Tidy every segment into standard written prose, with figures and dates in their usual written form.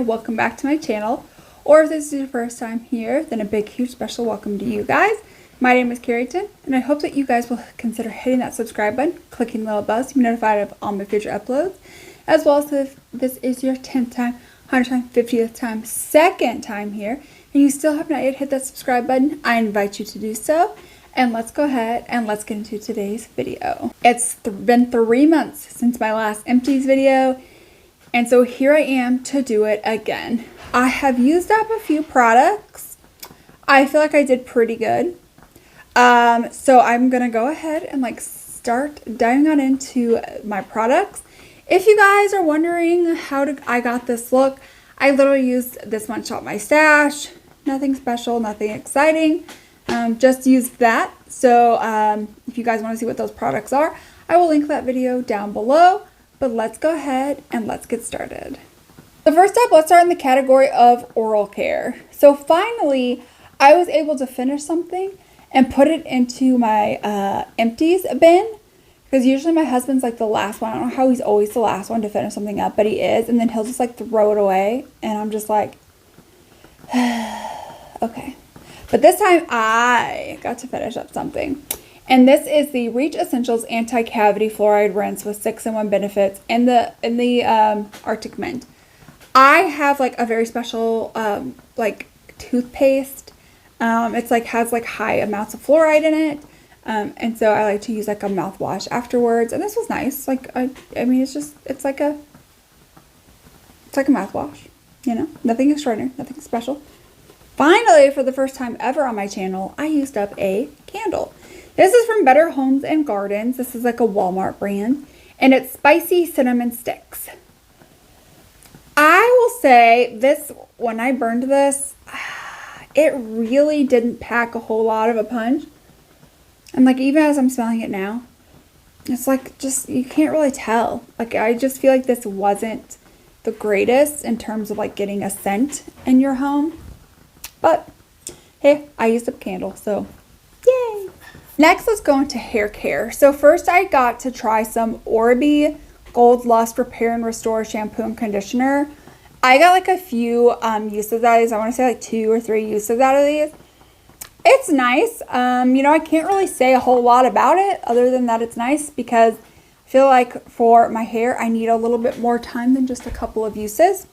and welcome back to my channel. Or if this is your first time here, then a big huge special welcome to you guys. My name is Carrington, and I hope that you guys will consider hitting that subscribe button, clicking the little bell to be notified of all my future uploads, as well as if this is your 10th time, 100th time, 50th time, second time here, and you still have not yet hit that subscribe button, I invite you to do so. And let's go ahead and let's get into today's video. It's been 3 months since my last empties video, and so here I am to do it again. I have used up a few products. I feel like I did pretty good. So I'm gonna go ahead and start diving on into my products. If you guys are wondering how I got this look, I literally used this One Shot My Stash. Nothing special, nothing exciting. Just used that. So if you guys want to see what those products are, I will link that video down below. But let's go ahead and let's get started. So first up, let's start in the category of oral care. So finally, I was able to finish something and put it into my empties bin. Because usually my husband's like the last one. I don't know how he's always the last one to finish something up, but he is. And then he'll just like throw it away. And I'm just like, okay. But this time I got to finish up something. And this is the Reach Essentials Anti-Cavity Fluoride Rinse with 6-in-1 benefits in the Arctic Mint. I have like a very special toothpaste. It's like has like high amounts of fluoride in it. And so I like to use like a mouthwash afterwards. And this was nice. Like I mean it's like a mouthwash, you know, nothing extraordinary, nothing special. Finally, for the first time ever on my channel, I used up a candle. This is from Better Homes and Gardens. This is like a Walmart brand, and it's spicy cinnamon sticks. I will say this, when I burned this, it really didn't pack a whole lot of a punch. And like even as I'm smelling it now, it's like just, you can't really tell. Like I just feel like this wasn't the greatest in terms of like getting a scent in your home. But hey, I used up a candle, so yay! Next, let's go into hair care. So first I got to try some Oral-B Gold Lust Repair and Restore shampoo and conditioner. I got like a few uses out of these. I want to say like 2 or 3 uses out of these. It's nice. You know, I can't really say a whole lot about it other than that it's nice, because I feel like for my hair I need a little bit more time than just a couple of uses.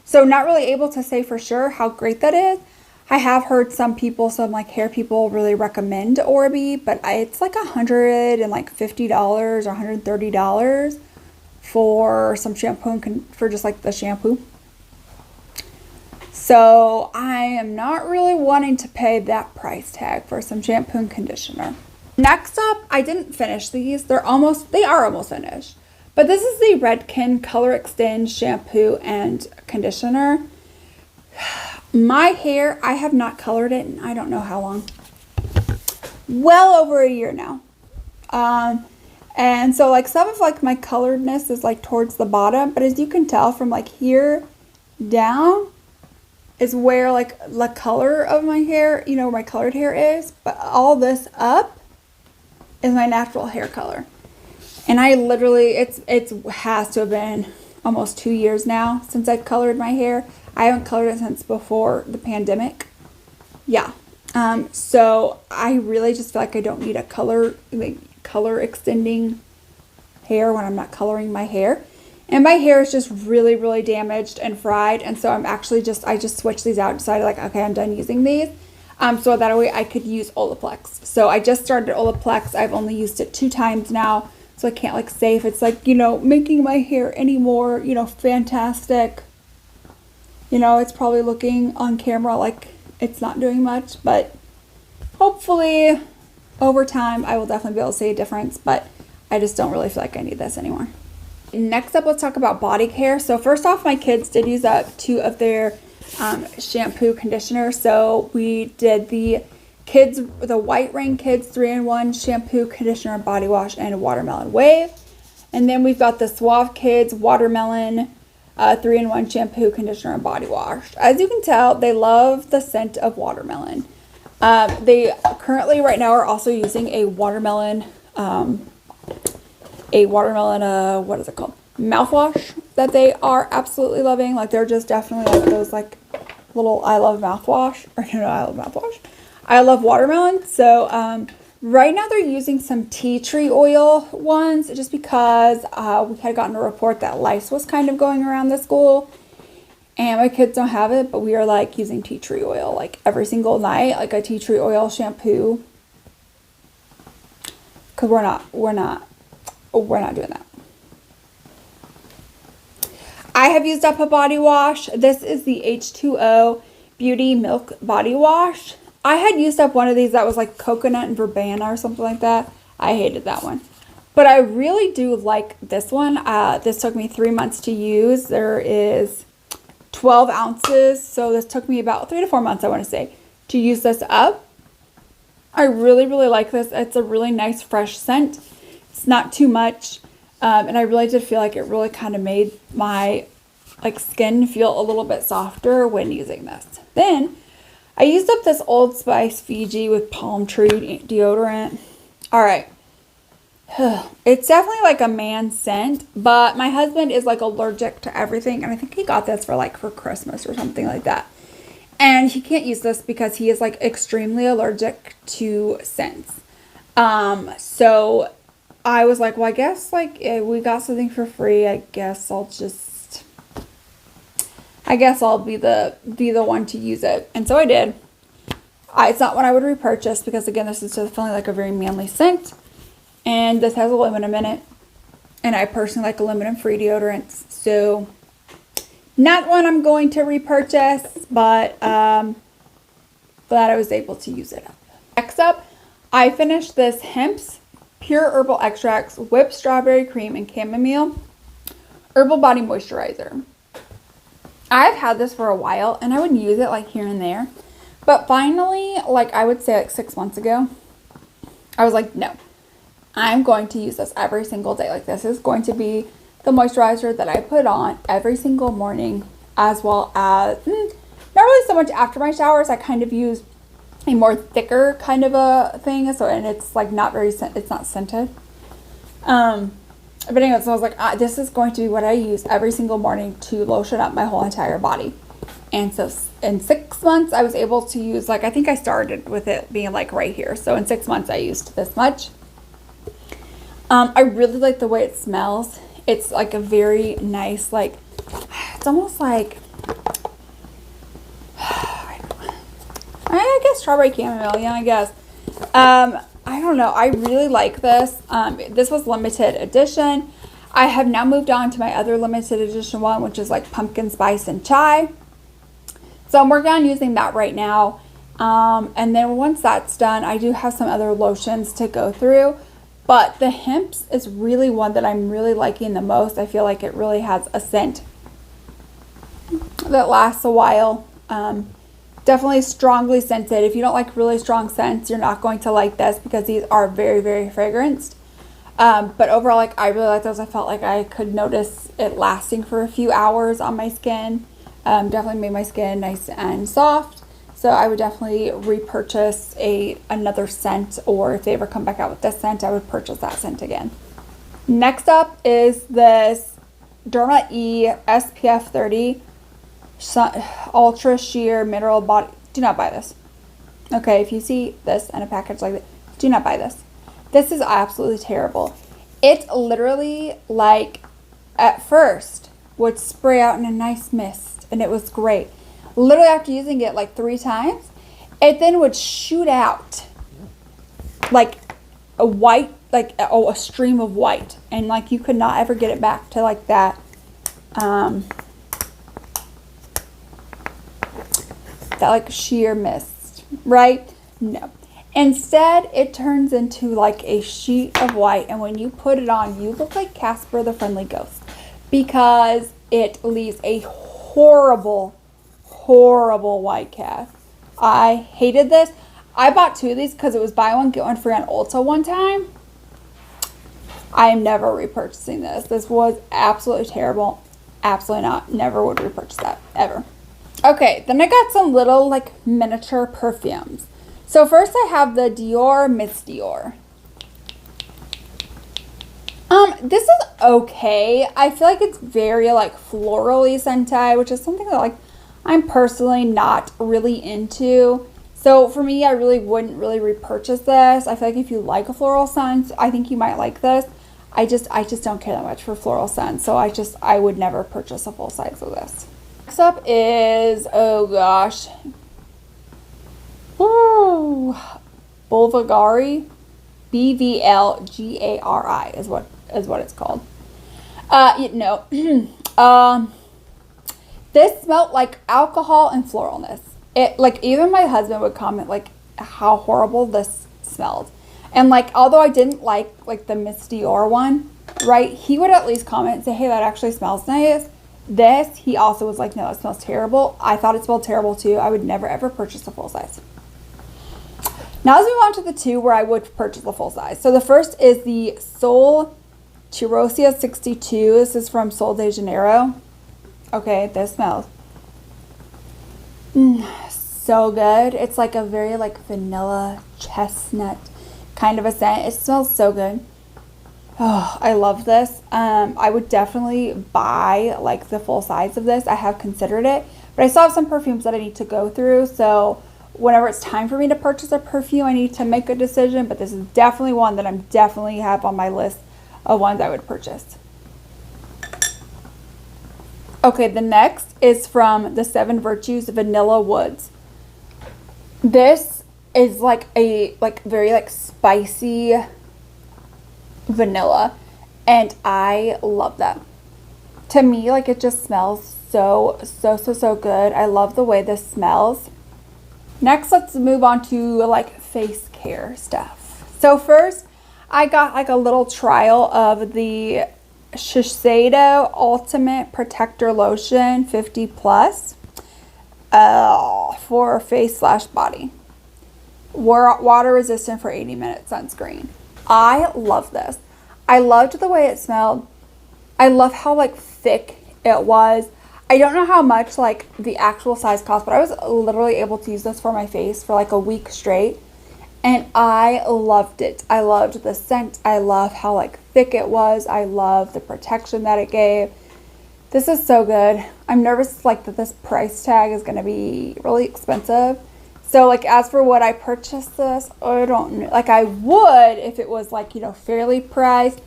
So not really able to say for sure how great that is. I have heard some like hair people really recommend Oral-B, but it's like $150 or $130 for some shampoo for just like the shampoo. So I am not really wanting to pay that price tag for some shampoo and conditioner. Next up, I didn't finish these. They are almost finished. But this is the Redken Color Extend shampoo and conditioner. My hair, I have not colored it in I don't know how long. Well over a year now. And so like some of like my coloredness is like towards the bottom, but as you can tell from like here down is where like the color of my hair, you know, where my colored hair is, but all this up is my natural hair color. And I literally, it has to have been almost 2 years now since I've colored my hair. I haven't colored it since before the pandemic. Yeah. So I really just feel like I don't need a color extending hair when I'm not coloring my hair. And my hair is just really, really damaged and fried. And so I'm actually I just switched these out, decided like, okay, I'm done using these. So that way I could use Olaplex. So I just started Olaplex. I've only used it 2 times now. So I can't like say if it's like, you know, making my hair any more, you know, fantastic. You know, it's probably looking on camera like it's not doing much, but hopefully over time I will definitely be able to see a difference, but I just don't really feel like I need this anymore. Next up, let's talk about body care. So first off, my kids did use up 2 of their shampoo conditioner. So we did the White Rain Kids 3-in-1 shampoo, conditioner, body wash, and a watermelon wave. And then we've got the Suave Kids Watermelon 3-in-1 shampoo, conditioner, and body wash. As you can tell, they love the scent of watermelon. They currently right now are also using a watermelon what is it called? mouthwash that they are absolutely loving. Like they're just definitely like those like little I love mouthwash, or no, I love mouthwash. I love watermelon. So right now they're using some tea tree oil ones just because we had gotten a report that lice was kind of going around the school. And my kids don't have it, but we are like using tea tree oil like every single night, like a tea tree oil shampoo. Cause we're not doing that. I have used up a body wash. This is the H2O Beauty Milk Body Wash. I had used up one of these that was like coconut and verbena or something like that. I hated that one. But I really do like this one. This took me 3 months to use. There is 12 ounces. So this took me about 3 to 4 months, I want to say, to use this up. I really, really like this. It's a really nice, fresh scent. It's not too much. And I really did feel like it really kind of made my like skin feel a little bit softer when using this. Then I used up this Old Spice Fiji with palm tree deodorant. All right. It's definitely like a man scent, but my husband is like allergic to everything. And I think he got this for like for Christmas or something like that. And he can't use this because he is like extremely allergic to scents. So I was like, well, I guess like we got something for free. I guess I'll be the one to use it. And so I did. It's not one I would repurchase because again, this is definitely like a very manly scent. And this has aluminum in it. And I personally like aluminum-free deodorants. So not one I'm going to repurchase, but glad I was able to use it up. Next up, I finished this Hemps Pure Herbal Extracts Whipped Strawberry Cream and Chamomile Herbal Body Moisturizer. I've had this for a while and I would use it like here and there. But finally, like I would say like 6 months ago, I was like, no, I'm going to use this every single day. Like this is going to be the moisturizer that I put on every single morning, as well as, not really so much after my showers. I kind of use a more thicker kind of a thing. So, and it's like not very, it's not scented. But anyway, so I was like, this is going to be what I use every single morning to lotion up my whole entire body. And so in 6 months, I was able to use, like, I think I started with it being like right here. So in 6 months, I used this much. I really like the way it smells. It's like a very nice, like, it's almost like, I guess strawberry chamomile, yeah, I guess. I don't know. I really like this. This was limited edition. I have now moved on to my other limited edition one, which is like pumpkin spice and chai. So I'm working on using that right now. And then once that's done, I do have some other lotions to go through. But the Hemps is really one that I'm really liking the most. I feel like it really has a scent that lasts a while. Definitely strongly scented. If you don't like really strong scents, you're not going to like this because these are very, very fragranced. But overall, like I really like those. I felt like I could notice it lasting for a few hours on my skin. Definitely made my skin nice and soft. So I would definitely repurchase another scent, or if they ever come back out with this scent, I would purchase that scent again. Next up is this Derma E SPF 30 Ultra Sheer Mineral Body. Do not buy this. Okay, if you see this in a package like this, do not buy this. This is absolutely terrible. It literally, like, at first would spray out in a nice mist, and it was great. Literally after using it like 3 times, it then would shoot out like a white, like a stream of white, and like you could not ever get it back to like that that like sheer mist, right? No. Instead, it turns into like a sheet of white, and when you put it on, you look like Casper the Friendly Ghost because it leaves a horrible white cast. I hated this. I bought 2 of these because it was buy one get one free on Ulta one time. I am never repurchasing this. This was absolutely terrible. Absolutely not. Never would repurchase that ever. Okay, then I got some little like miniature perfumes. So first I have the Dior Mistiore. This is okay. I feel like it's very like florally scented, which is something that like I'm personally not really into. So for me, I really wouldn't really repurchase this. I feel like if you like a floral scent, I think you might like this. I just don't care that much for floral scents, so I would never purchase a full size of this. Next up is, oh gosh, ooh, Bulvagari, BVLGARI is what it's called. This smelled like alcohol and floralness. It, like, even my husband would comment like how horrible this smelled. And like, although I didn't like the Mistiore one, right, he would at least comment and say, hey, that actually smells nice. This, he also was like, no, it smells terrible. I thought it smelled terrible too. I would never ever purchase a full size. Now let's move on to the two where I would purchase a full size. So the first is the Sol Tirosia 62. This is from Sol de Janeiro. Okay, this smells so good. It's like a very like vanilla chestnut kind of a scent. It smells so good. Oh, I love this. I would definitely buy like the full size of this. I have considered it, but I still have some perfumes that I need to go through. So whenever it's time for me to purchase a perfume, I need to make a decision, but this is definitely one that I'm definitely have on my list of ones I would purchase. Okay, the next is from the 7 Virtues Vanilla Woods. This is like a very like spicy vanilla, and I love that. To me, like, it just smells so good. I love the way this smells. Next, let's move on to like face care stuff. So first, I got like a little trial of the Shiseido Ultimate Protector Lotion 50 plus for face/body. Water resistant for 80-minute sunscreen. I love this. I loved the way it smelled. I love how like thick it was. I don't know how much like the actual size cost, but I was literally able to use this for my face for like a week straight. And I loved it. I loved the scent. I love how like thick it was. I love the protection that it gave. This is so good. I'm nervous like that this price tag is going to be really expensive. So like as for what I purchased this, I don't know. Like I would if it was like, you know, fairly priced.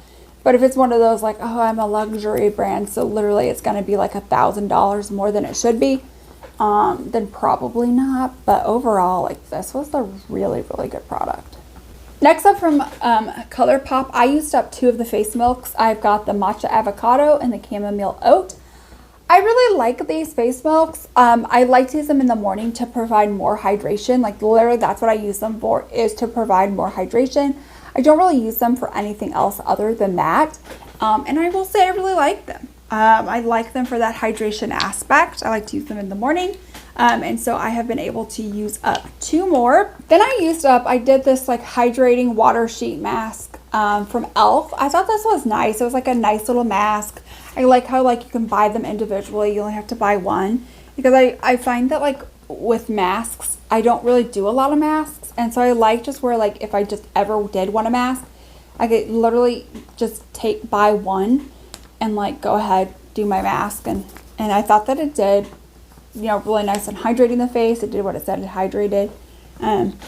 But if it's one of those like, oh, I'm a luxury brand, so literally it's going to be like $1,000 more than it should be, then probably not. But overall, like this was a really good product. Next up from ColourPop, I used up 2 of the face milks. I've got the matcha avocado and the chamomile oat. I really like these face milks. I like to use them in the morning to provide more hydration. Like literally that's what I use them for, is to provide more hydration. I don't really use them for anything else other than that. And I will say I really like them. I like them for that hydration aspect. I like to use them in the morning. And so I have been able to use up 2 more. Then I did this like hydrating water sheet mask from e.l.f. I thought this was nice. It was like a nice little mask. I like how like you can buy them individually. You only have to buy one. Because I find that like with masks, I don't really do a lot of masks. And so I like just where like if I just ever did want a mask, I could literally just buy one and like go ahead, do my mask. And I thought that it did, you know, really nice and hydrating the face. It did what it said, it hydrated.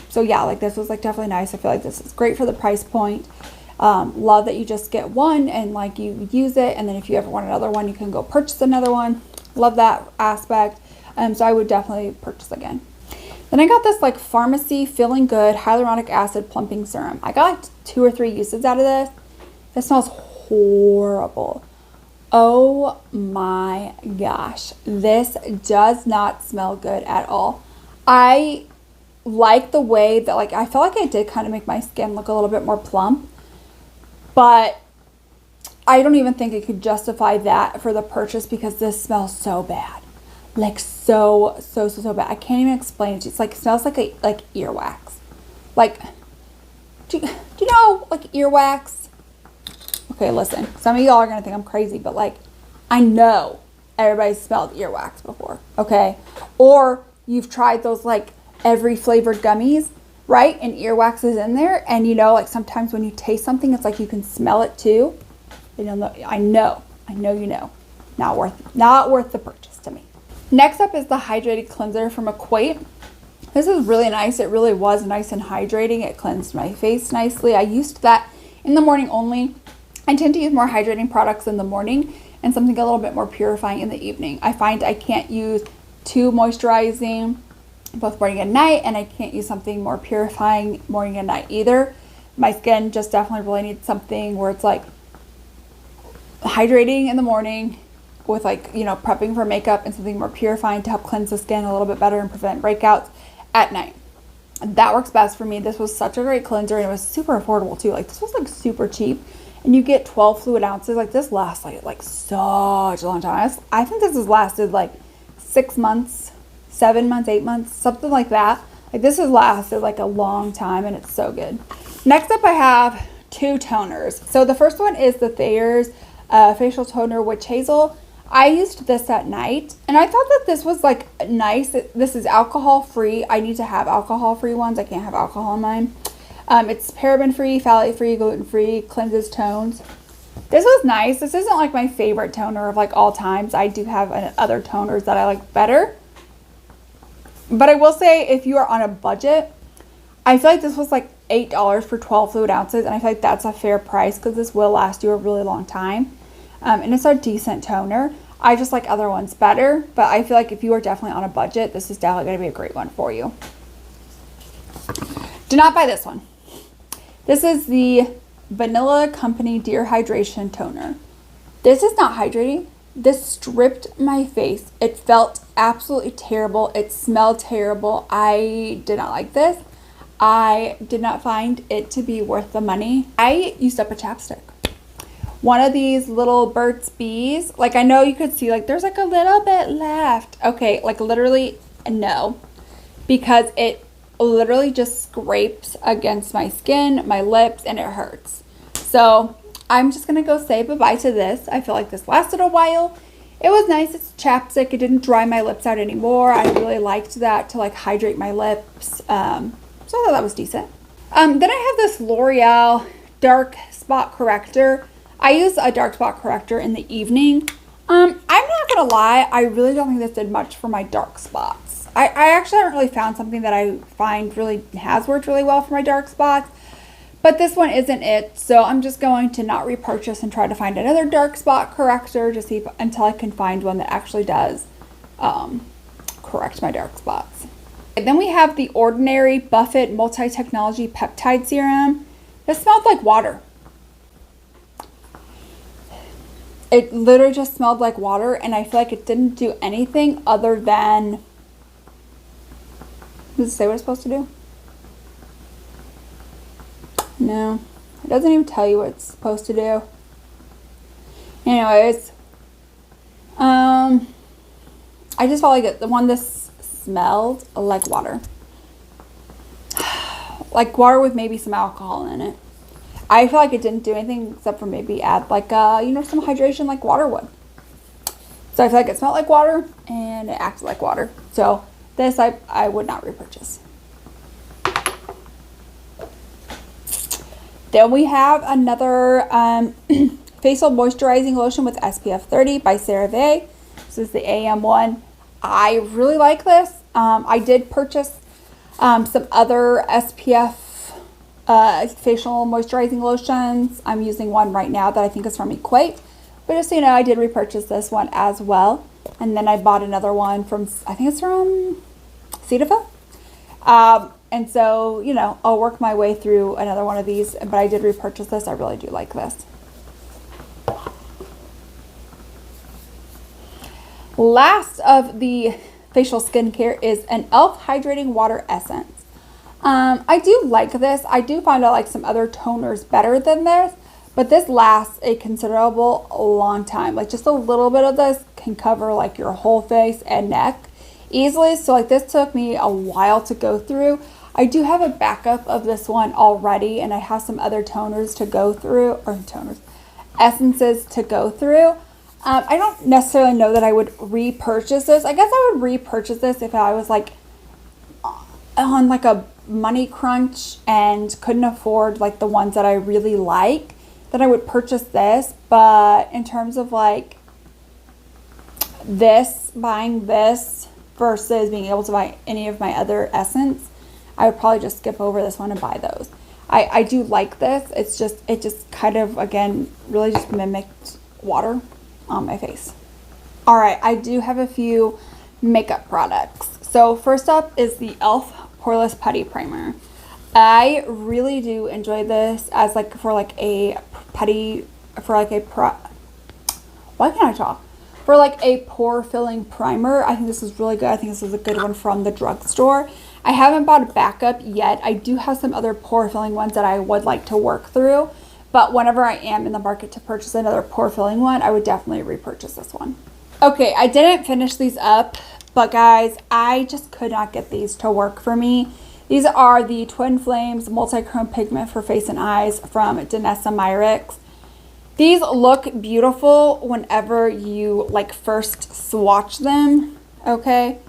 So yeah, like this was like definitely nice. I feel like this is great for the price point. Love that you just get one and like you use it, and then if you ever want another one, you can go purchase another one. Love that aspect. So I would definitely purchase again. Then I got this like Pharmacy Feeling Good Hyaluronic Acid Plumping Serum. I got like 2 or 3 uses out of this. This smells horrible. Oh my gosh. This does not smell good at all. I like the way that like, I felt like it did kind of make my skin look a little bit more plump, but I don't even think I could justify that for the purchase because this smells so bad. Like so bad. I can't even explain it. It's like, it smells like earwax. Like, do you know like earwax? Okay, listen, some of y'all are gonna think I'm crazy, but like, I know everybody's smelled earwax before, okay? Or you've tried those like every flavored gummies, right? And earwax is in there, and you know, like sometimes when you taste something, it's like you can smell it too. I know you know. Not worth the purchase to me. Next up is the Hydrating Cleanser from Equate. This is really nice. It really was nice and hydrating. It cleansed my face nicely. I used that in the morning only. I tend to use more hydrating products in the morning and something a little bit more purifying in the evening. I find I can't use too moisturizing both morning and night, and I can't use something more purifying morning and night either. My skin just definitely really needs something where it's like hydrating in the morning with like, you know, prepping for makeup, and something more purifying to help cleanse the skin a little bit better and prevent breakouts at night. That works best for me. This was such a great cleanser, and it was super affordable too. Like, this was like super cheap, and you get 12 fluid ounces. Like, this lasts like such a long time. I think this has lasted like 6 months, 7 months, 8 months, something like that. Like, this has lasted like a long time, and it's so good. Next up, I have 2 toners. So the first one is the Thayer's facial toner Witch Hazel. I used this at night, and I thought that this was like nice. This is alcohol free. I need to have alcohol free ones. I can't have alcohol in mine. It's paraben free, phthalate free, gluten free, cleanses, tones. This was nice. This isn't like my favorite toner of like all times. I do have other toners that I like better. But I will say, if you are on a budget, I feel like this was like $8 for 12 fluid ounces, and I feel like that's a fair price because this will last you a really long time. And it's a decent toner. I just like other ones better, but I feel like if you are definitely on a budget, this is definitely going to be a great one for you. Do not buy this one. This is the Vanilla Company Dear Hydration Toner. This is not hydrating. This stripped my face. It felt absolutely terrible. It smelled terrible. I did not like this. I did not find it to be worth the money. I used up a chapstick. One of these little Burt's Bees. Like, I know you could see, like, there's like a little bit left. Okay, like literally no. Because it literally just scrapes against my skin, my lips, and it hurts. So I'm just gonna go say bye-bye to this. I feel like this lasted a while. It was nice. It's chapstick. It didn't dry my lips out anymore. I really liked that to like hydrate my lips. So I thought that was decent. Then I have this L'Oreal Dark Spot Corrector. I use a dark spot corrector in the evening. I'm not gonna lie, I really don't think this did much for my dark spots. I actually haven't really found something that I find really has worked really well for my dark spots, but this one isn't it. So I'm just going to not repurchase and try to find another dark spot corrector to see until I can find one that actually does correct my dark spots. And then we have the Ordinary Buffett Multitechnology Peptide Serum. This smelled like water. It literally just smelled like water, and I feel like it didn't do anything other than... Does it say what it's supposed to do? No. It doesn't even tell you what it's supposed to do. Anyways. I just felt like the one this smelled like water. Like water with maybe some alcohol in it. I feel like it didn't do anything except for maybe add like, you know, some hydration like water would. So I feel like it smelled like water and it acted like water. So this I would not repurchase. Then we have another facial moisturizing lotion with SPF 30 by CeraVe. This is the AM one. I really like this. I did purchase some other SPF facial moisturizing lotions. I'm using one right now that I think is from Equate, but just so you know, I did repurchase this one as well. And then I bought another one from, I think it's from Cetaphil. And so, you know, I'll work my way through another one of these, but I did repurchase this. I really do like this. Last of the facial skincare is an e.l.f. Hydrating Water Essence. I do like this. I do find I like some other toners better than this, but this lasts a considerable long time. Like just a little bit of this can cover like your whole face and neck easily. So like this took me a while to go through. I do have a backup of this one already, and I have some other toners to go through, or essences to go through. I don't necessarily know that I would repurchase this. I guess I would repurchase this if I was like on like a money crunch and couldn't afford like the ones that I really like. that I would purchase this, but in terms of like this, buying this versus being able to buy any of my other Essence, I would probably just skip over this one and buy those. I do like this. It's just, it just kind of, again, really just mimicked water on my face. All right, I do have a few makeup products. So first up is the e.l.f. Poreless Putty Primer. I really do enjoy this as like for like a putty, for like a why can't I talk? For like a pore filling primer. I think this is really good. I think this is a good one from the drugstore. I haven't bought a backup yet. I do have some other pore filling ones that I would like to work through, but whenever I am in the market to purchase another pore filling one, I would definitely repurchase this one. Okay, I didn't finish these up, but guys, I just could not get these to work for me. These are the Twin Flames Multi-Chrome Pigment for Face and Eyes from Danessa Myricks. These look beautiful whenever you like first swatch them, okay?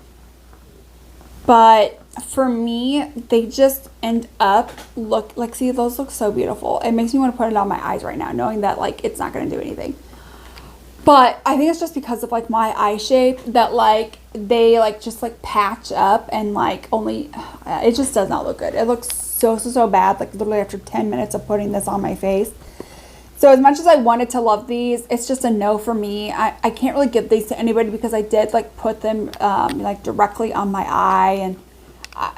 But for me, they just end up look like, see, those look so beautiful. It makes me want to put it on my eyes right now, knowing that like it's not going to do anything. But I think it's just because of like my eye shape that like they like just like patch up and like only, it just does not look good. It looks so bad, like literally after 10 minutes of putting this on my face. So as much as I wanted to love these, it's just a no for me. I can't really give these to anybody because I did like put them like directly on my eye, and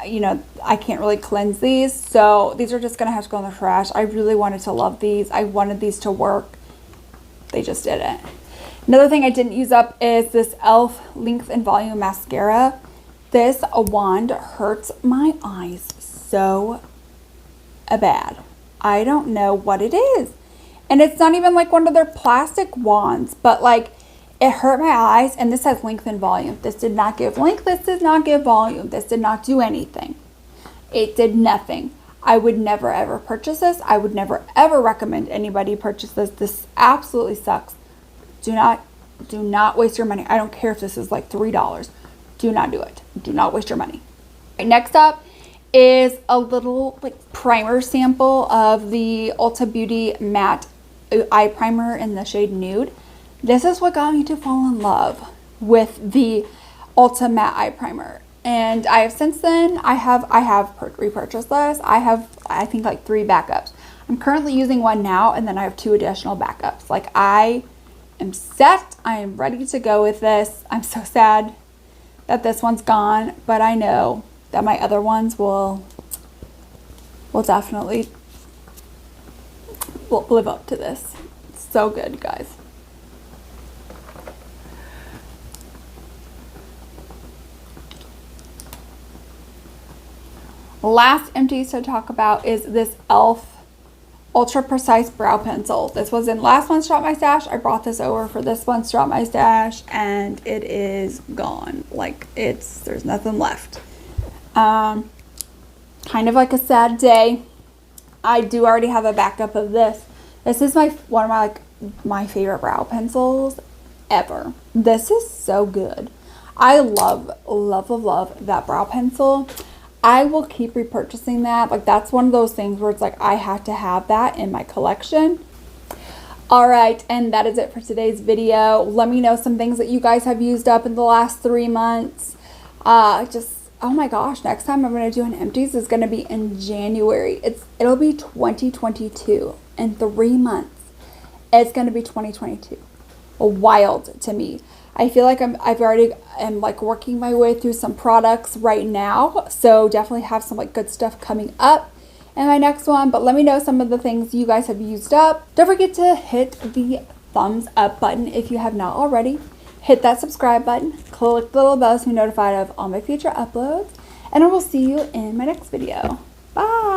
you know, I can't really cleanse these. So these are just gonna have to go in the trash. I really wanted to love these. I wanted these to work. They just didn't. Another thing I didn't use up is this e.l.f. Length and Volume Mascara. This wand hurts my eyes so bad. I don't know what it is. And it's not even like one of their plastic wands, but like it hurt my eyes, and this has length and volume. This did not give length. This did not give volume. This did not do anything. It did nothing. I would never ever purchase this. I would never ever recommend anybody purchase this. This absolutely sucks. Do not waste your money. I don't care if this is like $3. Do not do it. Do not waste your money. Right, next up is a little like primer sample of the Ulta Beauty Matte Eye Primer in the shade Nude. This is what got me to fall in love with the Ulta Matte Eye Primer. And I have since then, I have repurchased this. I think like 3 backups. I'm currently using one now, and then I have 2 additional backups. Like I am set. I am ready to go with this. I'm so sad that this one's gone, but I know that my other ones will definitely live up to this. It's so good, guys. Last empties to talk about is this e.l.f. Ultra Precise Brow Pencil. This was in last month's Drop My Stash. I brought this over for this month's Drop My Stash, and it is gone. Like there's nothing left. Kind of like a sad day. I do already have a backup of this. This is one of my favorite brow pencils ever. This is so good. I love that brow pencil. I will keep repurchasing that. Like that's one of those things where it's like I have to have that in my collection. All right, and that is it for today's video. Let me know some things that you guys have used up in the last 3 months. Oh my gosh, next time I'm going to do an empties is going to be in January. It'll be 2022 in 3 months. It's going to be 2022. Wild to me. I feel like I'm like working my way through some products right now. So definitely have some like good stuff coming up in my next one. But let me know some of the things you guys have used up. Don't forget to hit the thumbs up button if you have not already. Hit that subscribe button, click the little bell to be notified of all my future uploads, and I will see you in my next video. Bye!